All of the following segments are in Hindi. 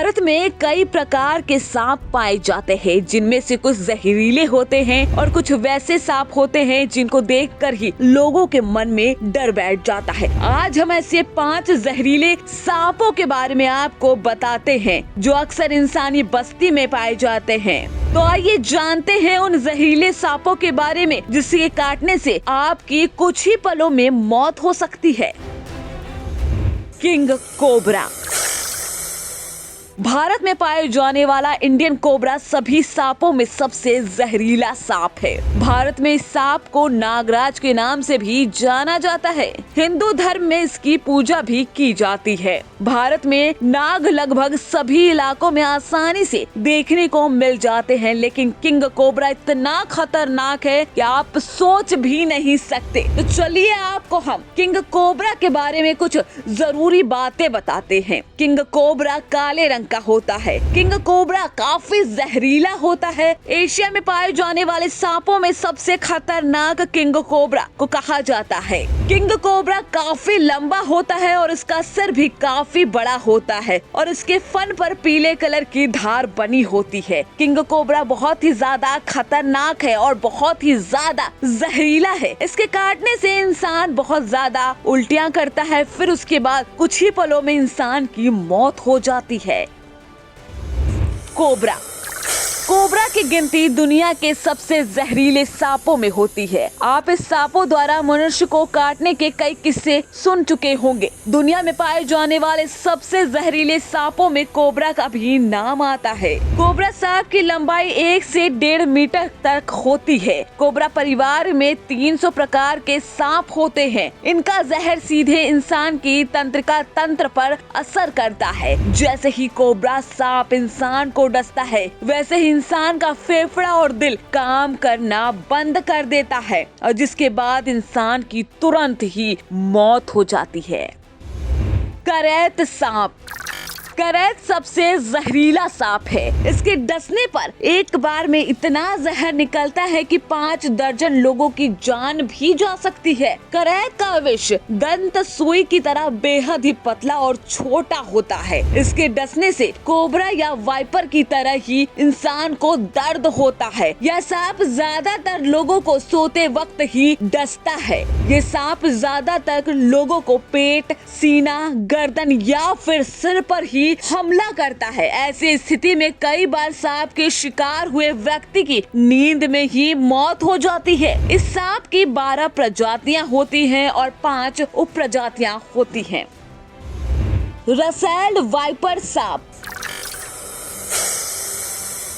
भारत में कई प्रकार के सांप पाए जाते हैं, जिनमें से कुछ जहरीले होते हैं और कुछ वैसे सांप होते हैं जिनको देखकर ही लोगों के मन में डर बैठ जाता है। आज हम ऐसे 5 जहरीले सांपों के बारे में आपको बताते हैं जो अक्सर इंसानी बस्ती में पाए जाते हैं। तो आइए जानते हैं उन जहरीले सांपों के बारे में जिसके काटने से आपकी कुछ ही पलों में मौत हो सकती है। King cobra. भारत में पाए जाने वाला इंडियन कोबरा सभी सांपों में सबसे जहरीला सांप है। भारत में इस सांप को नागराज के नाम से भी जाना जाता है। हिंदू धर्म में इसकी पूजा भी की जाती है। भारत में नाग लगभग सभी इलाकों में आसानी से देखने को मिल जाते हैं, लेकिन किंग कोबरा इतना खतरनाक है कि आप सोच भी नहीं सकते। तो चलिए आपको हम किंग कोबरा के बारे में कुछ जरूरी बातें बताते हैं। किंग कोबरा काले रंग का होता है। किंग कोबरा काफी जहरीला होता है। एशिया में पाए जाने वाले सांपों में सबसे खतरनाक किंग कोबरा को कहा जाता है। किंग कोबरा काफी लंबा होता है और इसका सिर भी काफी बड़ा होता है और इसके फन पर पीले कलर की धार बनी होती है। किंग कोबरा बहुत ही ज्यादा खतरनाक है और बहुत ही ज्यादा जहरीला है। इसके काटने से इंसान बहुत ज्यादा उल्टियां करता है, फिर उसके बाद कुछ ही पलों में इंसान की मौत हो जाती है। कोबरा। कोबरा की गिनती दुनिया के सबसे जहरीले सांपों में होती है। आप इस सांपों द्वारा मनुष्य को काटने के कई किस्से सुन चुके होंगे। दुनिया में पाए जाने वाले सबसे जहरीले सांपों में कोबरा का भी नाम आता है। कोबरा सांप की लंबाई 1 से 1.5 मीटर तक होती है। कोबरा परिवार में 300 प्रकार के सांप होते हैं। इनका जहर सीधे इंसान की तंत्रिका तंत्र पर असर करता है। जैसे ही कोबरा सांप इंसान को डसता है, वैसे ही इंसान का फेफड़ा और दिल काम करना बंद कर देता है और जिसके बाद इंसान की तुरंत ही मौत हो जाती है। करैत सांप। करैत सबसे जहरीला सांप है। इसके डसने पर एक बार में इतना जहर निकलता है कि 5 दर्जन लोगों की जान भी जा सकती है। करैत का विष दंत सुई की तरह बेहद ही पतला और छोटा होता है। इसके डसने से कोबरा या वाइपर की तरह ही इंसान को दर्द होता है। यह सांप ज्यादातर लोगों को सोते वक्त ही डसता है। ये सांप ज्यादातर लोगों को पेट, सीना, गर्दन या फिर सिर पर ही हमला करता है। ऐसी स्थिति में कई बार सांप के शिकार हुए व्यक्ति की नींद में ही मौत हो जाती है। इस सांप की 12 प्रजातियां होती हैं और 5 उप प्रजातियां होती हैं। रसेल वाइपर सांप।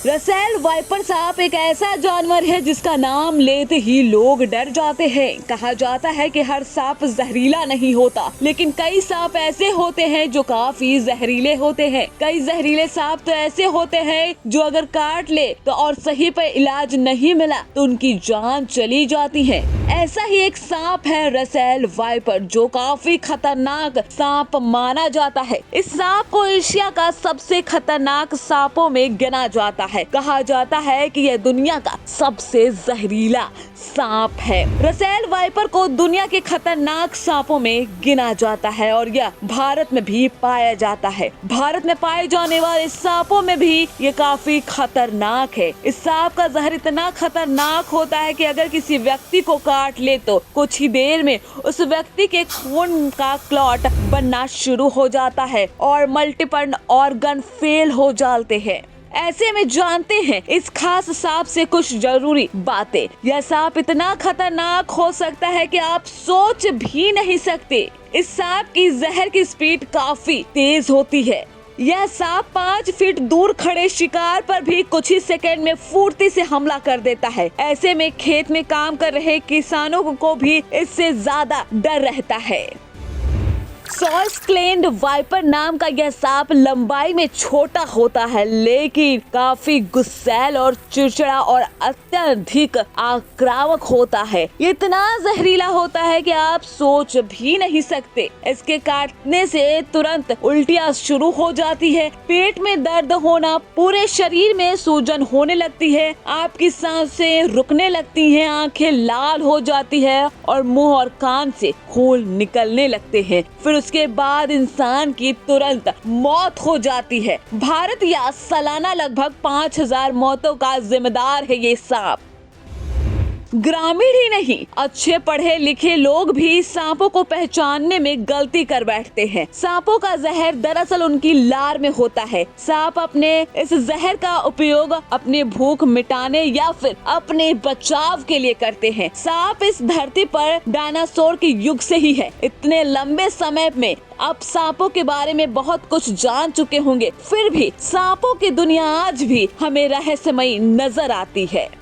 रसेल वाइपर सांप एक ऐसा जानवर है जिसका नाम लेते ही लोग डर जाते हैं। कहा जाता है कि हर सांप जहरीला नहीं होता, लेकिन कई सांप ऐसे होते हैं जो काफी जहरीले होते हैं। कई जहरीले सांप तो ऐसे होते हैं जो अगर काट ले तो और सही पर इलाज नहीं मिला तो उनकी जान चली जाती है। ऐसा ही एक सांप है रसेल वाइपर, जो काफी खतरनाक सांप माना जाता है। इस सांप को एशिया का सबसे खतरनाक सांपों में गिना जाता है। कहा जाता है कि यह दुनिया का सबसे जहरीला सांप है। रसेल वाइपर को दुनिया के खतरनाक सांपों में गिना जाता है और यह भारत में भी पाया जाता है। भारत में पाए जाने वाले सांपों में भी ये काफी खतरनाक है। इस सांप का जहर इतना खतरनाक होता है कि अगर किसी व्यक्ति को काट ले तो कुछ ही देर में उस व्यक्ति के खून का क्लॉट बनना शुरू हो जाता है और मल्टीपल ऑर्गन फेल हो जाते हैं। ऐसे में जानते हैं इस खास सांप से कुछ जरूरी बातें। यह सांप इतना खतरनाक हो सकता है कि आप सोच भी नहीं सकते। इस सांप की जहर की स्पीड काफी तेज होती है। यह सांप 5 फीट दूर खड़े शिकार पर भी कुछ ही सेकंड में फुर्ती से हमला कर देता है। ऐसे में खेत में काम कर रहे किसानों को भी इससे ज्यादा डर रहता है। सॉल्स्क्लेंड वाइपर नाम का यह सांप लंबाई में छोटा होता है, लेकिन काफी गुस्सैल और चिड़चिड़ा और अत्यधिक आक्रामक होता है। ये इतना जहरीला होता है कि आप सोच भी नहीं सकते। इसके काटने से तुरंत उल्टियां शुरू हो जाती है, पेट में दर्द होना, पूरे शरीर में सूजन होने लगती है, आपकी सांसें रुकने लगती हैं, आंखें लाल हो जाती है और मुंह और कान से खून निकलने लगते हैं। फिर उसके बाद इंसान की तुरंत मौत हो जाती है। भारत या सालाना लगभग 5000 मौतों का जिम्मेदार है ये सांप। ग्रामीण ही नहीं, अच्छे पढ़े लिखे लोग भी सांपों को पहचानने में गलती कर बैठते हैं। सांपों का जहर दरअसल उनकी लार में होता है। सांप अपने इस जहर का उपयोग अपनी भूख मिटाने या फिर अपने बचाव के लिए करते हैं। सांप इस धरती पर डायनासोर के युग से ही है। इतने लंबे समय में अब सांपों के बारे में बहुत कुछ जान चुके होंगे, फिर भी सांपों की दुनिया आज भी हमें रहस्यमयी नजर आती है।